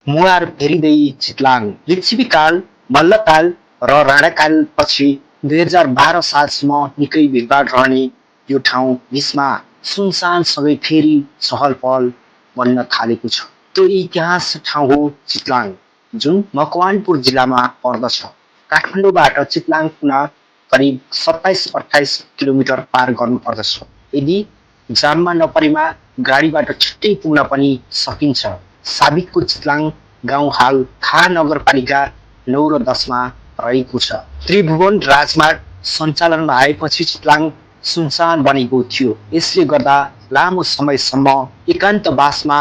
मुहार फेरिँदै चितलाङ लिच्छविकाल मल्लकाल र राणाकाल पछि 2012 सालसम्म निकै भिडभाड रहने यो ठाउँ बिचमा सुनसानसँगै फेरि चहल पहल बन्न थालेको छ। त्यो इतिहास ठाउँ हो चितलाङ, जुन मकवानपुर जिल्लामा पर्दछ। काठमाडौँबाट चितलाङ पुग्न करिब 27-28 किलोमिटर पार गर्नुपर्दछ। यदि जाममा नपरेमा गाडीबाट छिट्टै पुग्न पनि सकिन्छ। साबिकको चितलाङ गाउँ हाल खा नगरपालिका 9 र 10 मा रहेको छ। त्रिभुवन राजमार्ग सञ्चालनमा आएपछि चितलाङ सुनसान बनेको थियो। यसले गर्दा लामो समयसम्म एकान्तवासमा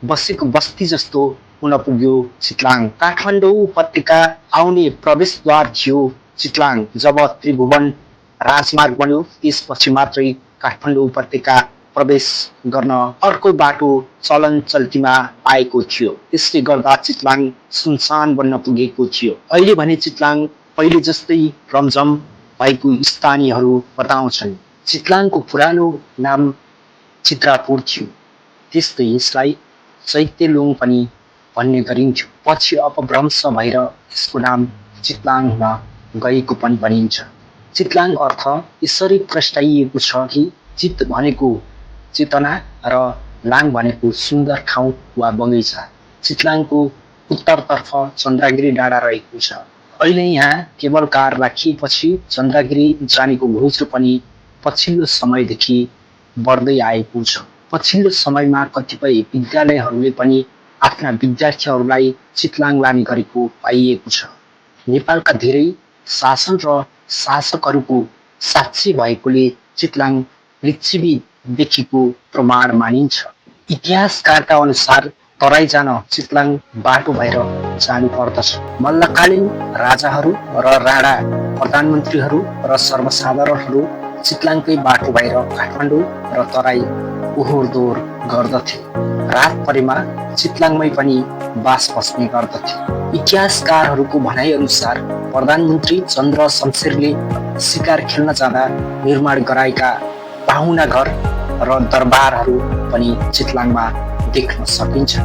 बसेको बस्ती जस्तो हुन पुग्यो चितलाङ। काठमाडौँ उपत्यका आउने प्रवेशद्वार थियो चितलाङ। जब त्रिभुवन राजमार्ग बन्यो त्यसपछि मात्रै काठमाडौँ उपत्यका प्रवेश गर्न अर्को बाटो चलन चल्तीमा आएको थियो। त्यसले गर्दा चितलाङ सुनसान बन्न पुगेको थियो। अहिले भने चितलाङ पहिले जस्तै रमझम भएको स्थानीयहरू बताउँछन्। चितलाङको पुरानो नाम चित्रापुर थियो। त्यस्तै यसलाई चैत्यलुङ पनि भन्ने गरिन्थ्यो। पछि अपभ्रंश भएर यसको नाम चितलाङ हुन गएको पनि भनिन्छ। चितलाङ अर्थ यसरी प्रस्ताइएको छ कि चित भनेको चेतना र लाङ भनेको सुन्दर ठाउँ वा बगैँचा। चितलाङको उत्तरतर्फ चन्द्रगिरी डाँडा रहेको छ। अहिले यहाँ केबल कार राखिएपछि चन्द्रगिरी जानेको घुइँचो पनि पछिल्लो समयदेखि बढ्दै आएको छ। पछिल्लो समयमा कतिपय विद्यालयहरूले पनि आफ्ना विद्यार्थीहरूलाई चितलाङ लाने गरेको पाइएको छ। नेपालका धेरै शासन र शासकहरूको साक्षी भएकोले चितलाङ लिच्छवीदेखिको प्रमाण मानिन्छ। इतिहासकारका अनुसार तराई जान चितलाङ बाटो भएर जानु पर्दछ। मल्लकालीन राजाहरू र राणा प्रधानमन्त्रीहरू र सर्वसाधारणहरू चितलाङकै बाटो भएर काठमाडौँ र तराई ओहोरदोहोर गर्दथे। रात परेमा चितलाङमै पनि बास बस्ने गर्दथे। इतिहासकारहरूको भनाइअनुसार प्रधानमन्त्री चन्द्र शमशेरले शिकार खेल्न जाँदा निर्माण गराएका पाहुना घर र दरबारहरू पनि चितलाङमा देख्न सकिन्छ।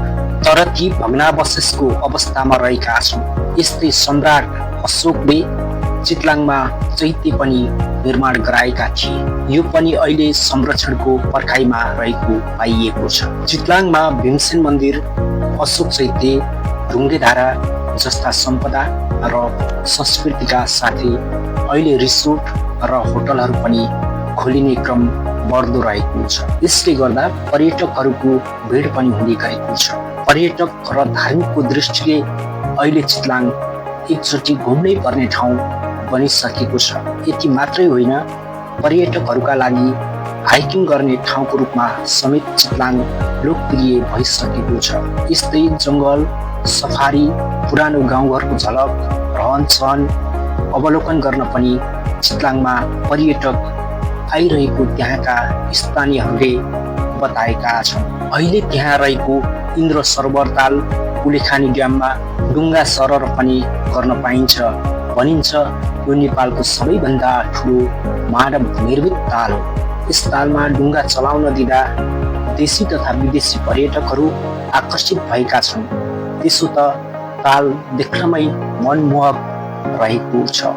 तर ती भग्नावशेषको अवस्थामा रहेका छन्। यस्तै सम्राट अशोकले चितलाङमा चैत्य पनि निर्माण गराएका थिए। यो पनि अहिले संरक्षणको पर्खाइमा रहेको पाइएको छ। चितलाङमा भीमसेन मन्दिर, अशोक चैत्य, ढुङ्गेधारा जस्ता सम्पदा र संस्कृतिका साथै अहिले रिसोर्ट र होटलहरू पनि खोलिने क्रम बढ्दो रहेको छ। यसले गर्दा पर्यटकहरूको भिड पनि हुने गरेको छ। पर्यटक र धार्मिकको दृष्टिले अहिले चितलाङ एकचोटि घुम्नै पर्ने ठाउँ बनिसकेको छ। यति मात्रै होइन, पर्यटकहरूका लागि हाइकिङ गर्ने ठाउँको रूपमा समेत चितलाङ लोकप्रिय भइसकेको छ। यस्तै जङ्गल सफारी, पुरानो गाउँघरको झलक, रहनसहन अवलोकन गर्न पनि चितलाङमा पर्यटक आइरहेको त्यहाँका स्थानीयहरूले बताएका छन्। अहिले त्यहाँ रहेको इन्द्र सरोवर ताल, उलेखानी ड्याममा डुङ्गा सरर पनि गर्न पाइन्छ। भनिन्छ यो नेपालको सबैभन्दा ठुलो मानव निर्मित ताल हो। यस तालमा डुङ्गा चलाउन दिँदा देशी तथा विदेशी पर्यटकहरू आकर्षित भएका छन्। त्यसो त ताल देख्नमै मनमोहक रहेको छ।